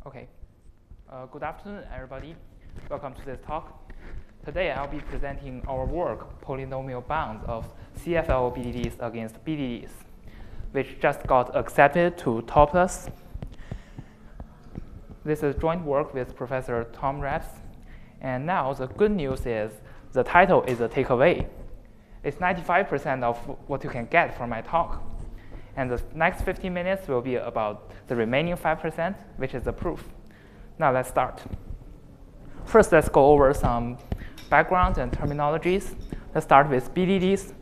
Okay. Good afternoon, everybody. Welcome to this talk. Today, I'll be presenting our work, Polynomial Bounds of CFLOBDDs against BDDs, which just got accepted to TOPLAS. This is joint work with Professor Tom Reps. And now, the good news is the title is a takeaway. It's 95% of what you can get from my talk. And the next 15 minutes will be about the remaining 5%, which is the proof. Now let's start. First, let's go over some backgrounds and terminologies. Let's start with BDDs.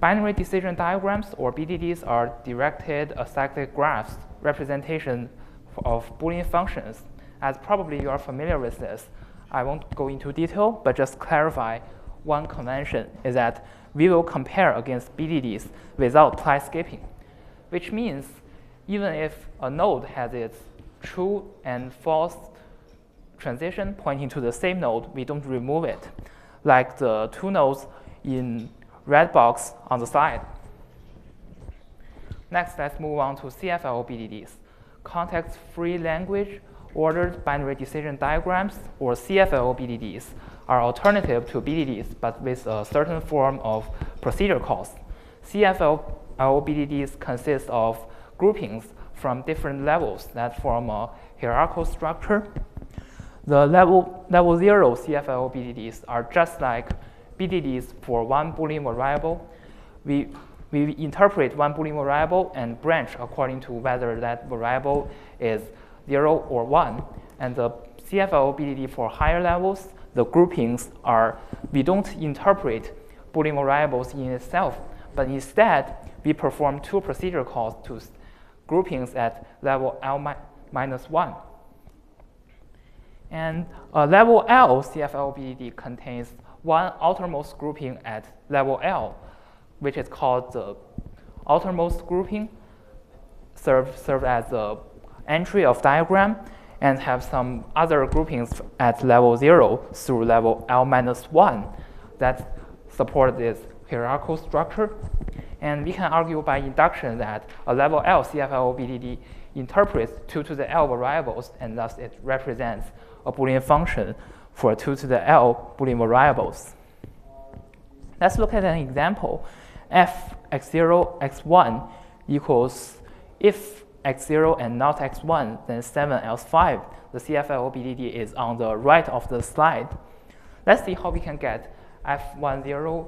Binary decision diagrams, or BDDs, are directed acyclic graphs, representation of Boolean functions. As probably you are familiar with this, I won't go into detail, but just clarify one convention is that we will compare against BDDs without ply skipping, which means even if a node has its true and false transition pointing to the same node, we don't remove it, like the two nodes in red box on the side. Next, let's move on to CFLOBDDs, context-free language ordered binary decision diagrams, or CFLOBDDs, are alternative to BDDs, but with a certain form of procedure calls. CFLOBDDs consist of groupings from different levels that form a hierarchical structure. The level 0 CFLOBDDs are just like BDDs for one Boolean variable. We interpret one Boolean variable and branch according to whether that variable is 0 or 1. And the CFLOBDD for higher levels, the groupings are, we don't interpret Boolean variables in itself, but instead, we perform two procedure calls to groupings at level L-1. And level L CFLOBDD contains one outermost grouping at level L, which is called the outermost grouping, serve as the entry of diagram, and have some other groupings at level 0 through level L-1 that support this hierarchical structure. And we can argue by induction that a level L CFLOBDD interprets 2 to the L variables, and thus it represents a Boolean function for 2 to the L Boolean variables. Let's look at an example. F x0, x1 equals, if x0 and not x1, then 7 else 5. The CFLOBDD is on the right of the slide. Let's see how we can get f10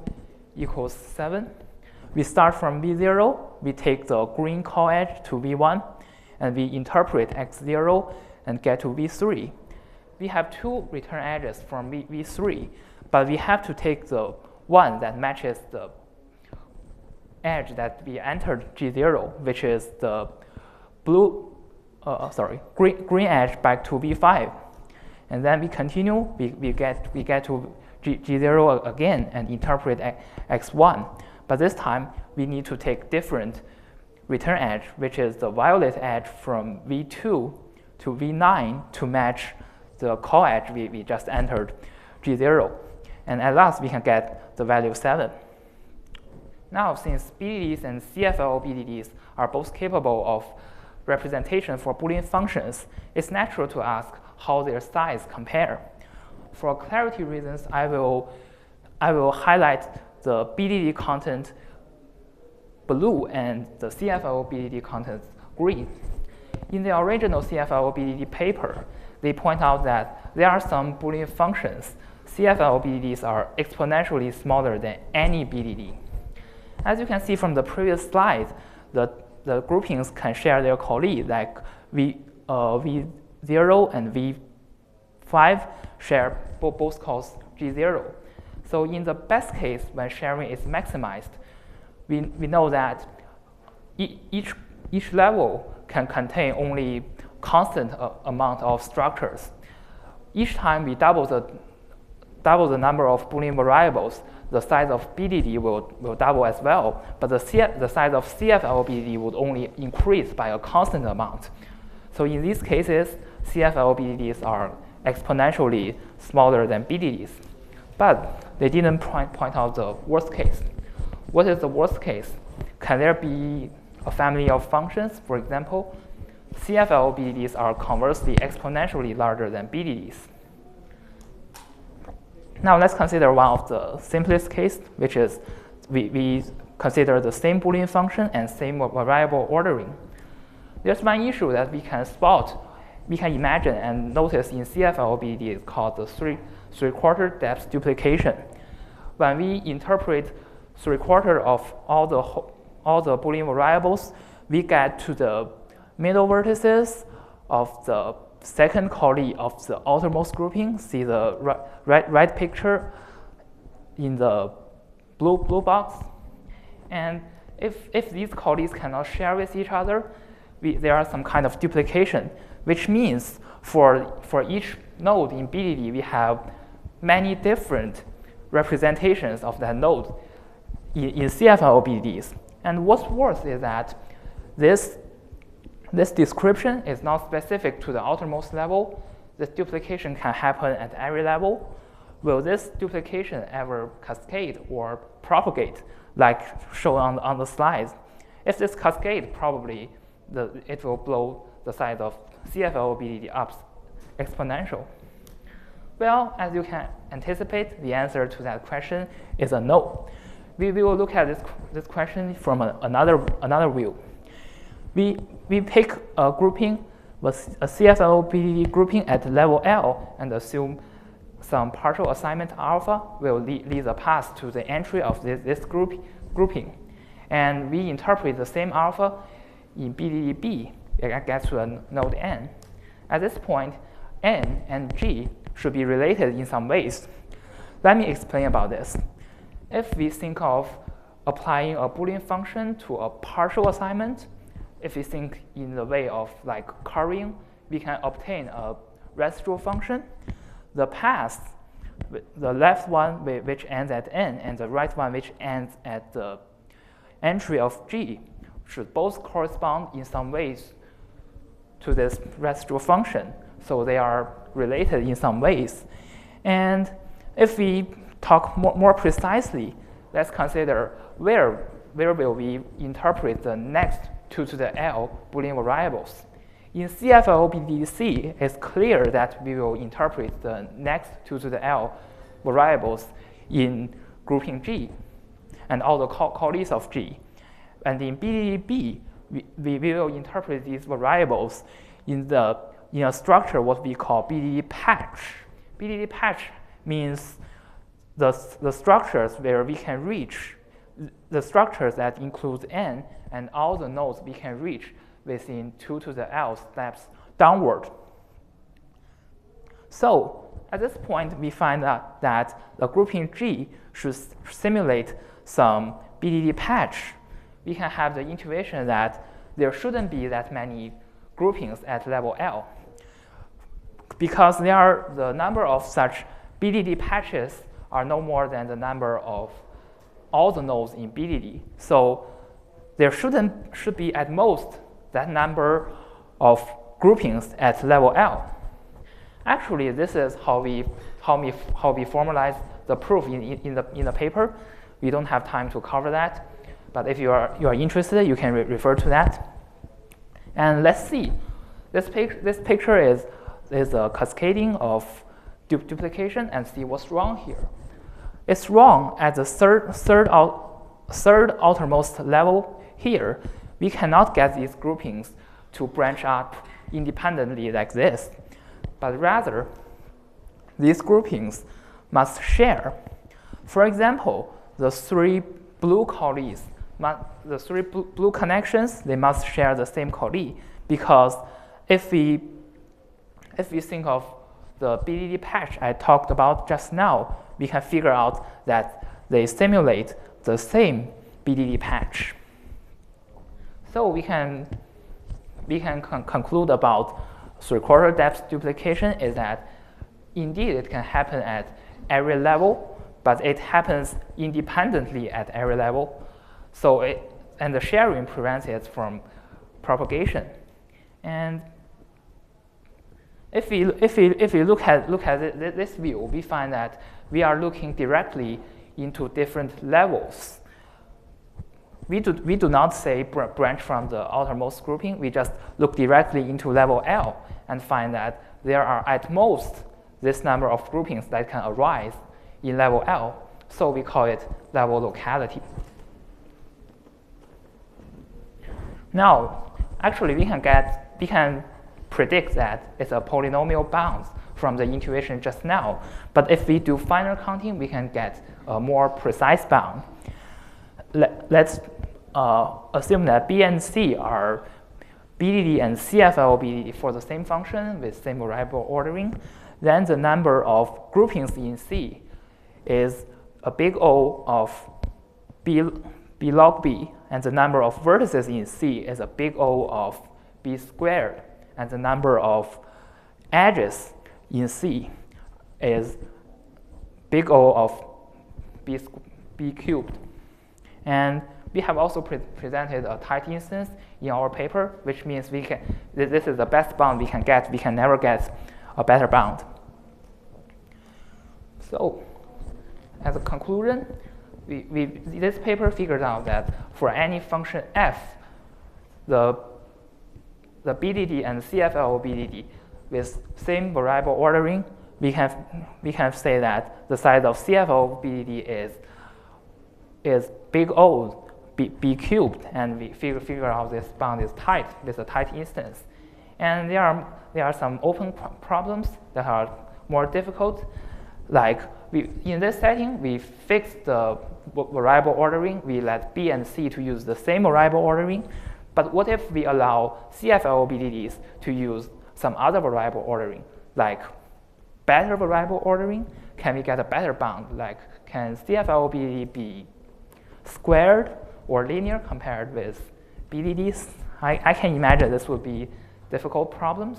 equals 7. We start from v0, we take the green call edge to v1, and we interpret x0 and get to v3. We have two return edges from v3, but we have to take the one that matches the edge that we entered g0, which is the green edge back to v5. And then we continue, we get to g0 again and interpret x1. But this time, we need to take different return edge, which is the violet edge from v2 to v9 to match the call edge we just entered, g0. And at last, we can get the value 7. Now, since BDDs and CFLOBDDs are both capable of representation for Boolean functions, it's natural to ask how their size compare. For clarity reasons, I will highlight the BDD content blue and the CFLOBDD content green. In the original CFLOBDD paper, they point out that there are some Boolean functions. CFLOBDDs are exponentially smaller than any BDD. As you can see from the previous slide, the groupings can share their colleague, like V0 and V5 share both calls G0. So in the best case, when sharing is maximized, we know that each level can contain only constant amount of structures. Each time we double the number of Boolean variables, the size of BDD will double as well, but the size of CFLOBDD would only increase by a constant amount. So in these cases, CFLOBDDs are exponentially smaller than BDDs. But they didn't point out the worst case. What is the worst case? Can there be a family of functions, for example, CFLOBDDs are conversely exponentially larger than BDDs. Now let's consider one of the simplest case, which is we consider the same Boolean function and same variable ordering. There's one issue that we can imagine and notice in CFLOBDD is called the three-quarter depth duplication. When we interpret three-quarter of all the Boolean variables, we get to the middle vertices of the second collie of the outermost grouping. See the right picture in the blue box. And if these collies cannot share with each other, there are some kind of duplication, which means for each node in BDD, we have many different representations of that node in CFLOBDDs. And what's worse is that this description is not specific to the outermost level. This duplication can happen at every level. Will this duplication ever cascade or propagate, like shown on the slides? If this cascade, probably it will blow the size of CFLOBDD up exponential. Well, as you can anticipate, the answer to that question is a no. We will look at this question from another view. We pick a grouping with a CFLOBDD grouping at level L and assume some partial assignment alpha will lead the path to the entry of this grouping. And we interpret the same alpha in BDD B, it gets to a node N. At this point, N and G should be related in some ways. Let me explain about this. If we think of applying a Boolean function to a partial assignment, if we think in the way of like currying, we can obtain a residual function. The path, the left one which ends at N and the right one which ends at the entry of G, should both correspond in some ways to this residual function. So they are related in some ways. And if we talk more precisely, let's consider where will we interpret the next 2 to the L Boolean variables. In CFLOBDD C, it's clear that we will interpret the next 2 to the L variables in grouping G and all the collies of G. And in BDD B, we will interpret these variables in a structure what we call BDD patch. BDD patch means the structures where we can reach, the structures that include N and all the nodes we can reach within 2 to the L steps downward. So at this point, we find out that the grouping G should simulate some BDD patch. We can have the intuition that there shouldn't be that many groupings at level L, because the number of such BDD patches are no more than the number of all the nodes in BDD. So there should be at most that number of groupings at level L. Actually, this is how we formalize the proof in the paper. We don't have time to cover that, but if you are interested, you can refer to that. And let's see, this picture is a cascading of duplication, and see what's wrong here. It's wrong at the third outermost level here. We cannot get these groupings to branch up independently like this, but rather these groupings must share. For example, the 3 blue collies, the 3 blue connections, they must share the same collie, because if we think of the BDD patch I talked about just now, we can figure out that they simulate the same BDD patch. So we can conclude about 3/4 depth duplication is that indeed it can happen at every level, but it happens independently at every level. So and the sharing prevents it from propagation. And if we look at this view, we find that we are looking directly into different levels. we do not say branch from the outermost grouping. We just look directly into level L and find that there are at most this number of groupings that can arise in level L. So we call it level locality. Now, actually, we can predict that it's a polynomial bound from the intuition just now. But if we do finer counting, we can get a more precise bound. Let's assume that B and C are BDD and CFLOBDD for the same function with same variable ordering. Then the number of groupings in C is a big O of B log B, and the number of vertices in C is a big O of B squared, and the number of edges in C is big O of B cubed. And we have also presented a tight instance in our paper, which means this is the best bound we can get. We can never get a better bound. So, as a conclusion, this paper figured out that for any function f, the BDD and CFLOBDD with same variable ordering, we can say that the size of CFLOBDD is big O B cubed, and we figure out this bound is tight with a tight instance. And there are some open problems that are more difficult. Like in this setting, we fixed the variable ordering. We let B and C to use the same variable ordering. But what if we allow CFLOBDDs to use some other variable ordering, like better variable ordering? Can we get a better bound? Like, can CFLOBDD be squared or linear compared with BDDs? I can imagine this would be difficult problems.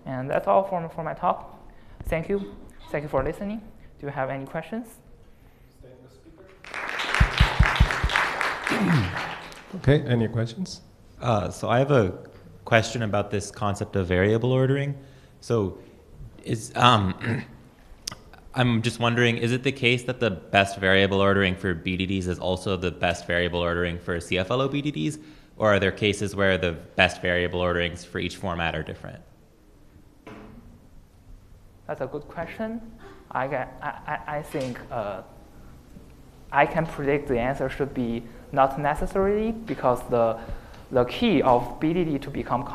And that's all for my talk. Thank you. Thank you for listening. Do you have any questions? Okay, any questions? So I have a question about this concept of variable ordering. So I'm just wondering, is it the case that the best variable ordering for BDDs is also the best variable ordering for CFLOBDDs? Or are there cases where the best variable orderings for each format are different? That's a good question. I think I can predict the answer should be not necessarily, because the key of BDD to become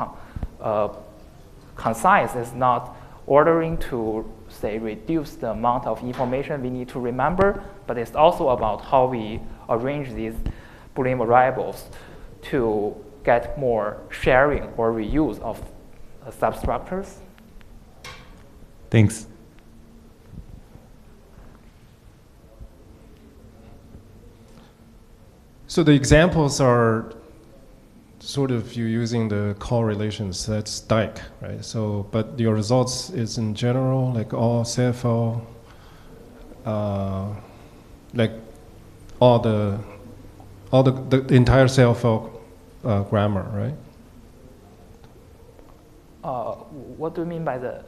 concise is not ordering to, say, reduce the amount of information we need to remember, but it's also about how we arrange these Boolean variables to get more sharing or reuse of substructures. Thanks. So the examples are sort of you using the correlations, that's Dyke, right? So, but your results is in general, like all CFL, like all the entire CFL grammar, right? What do you mean by the?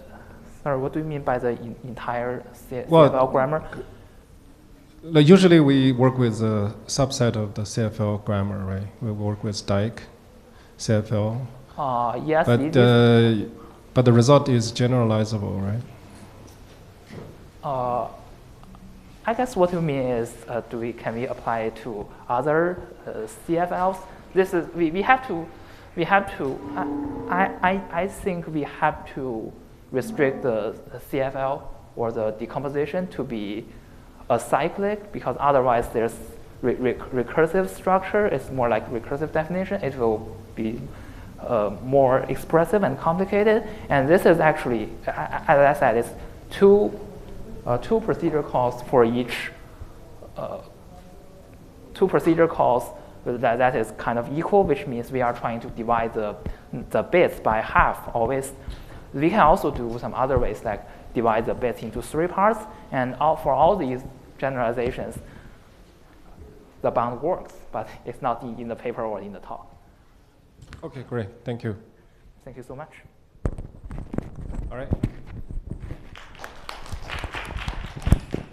Sorry, what do you mean by the entire CFL grammar? Like usually we work with a subset of the CFL grammar, right? We work with Dyke, CFL. Yes. But the result is generalizable, right? I guess what you mean is, can we apply it to other CFLs? This is we have to. I think we have to restrict the CFL or the decomposition to be acyclic, because otherwise there's recursive structure. It's more like recursive definition. It will be more expressive and complicated. And this is actually, as I said, it's two procedure calls for each. Two procedure calls that is kind of equal, which means we are trying to divide the bits by half always. We can also do some other ways, like divide the bits into 3 parts, and for all these generalizations, the bound works, but it's not in the paper or in the talk. Okay, great. Thank you. Thank you so much. All right.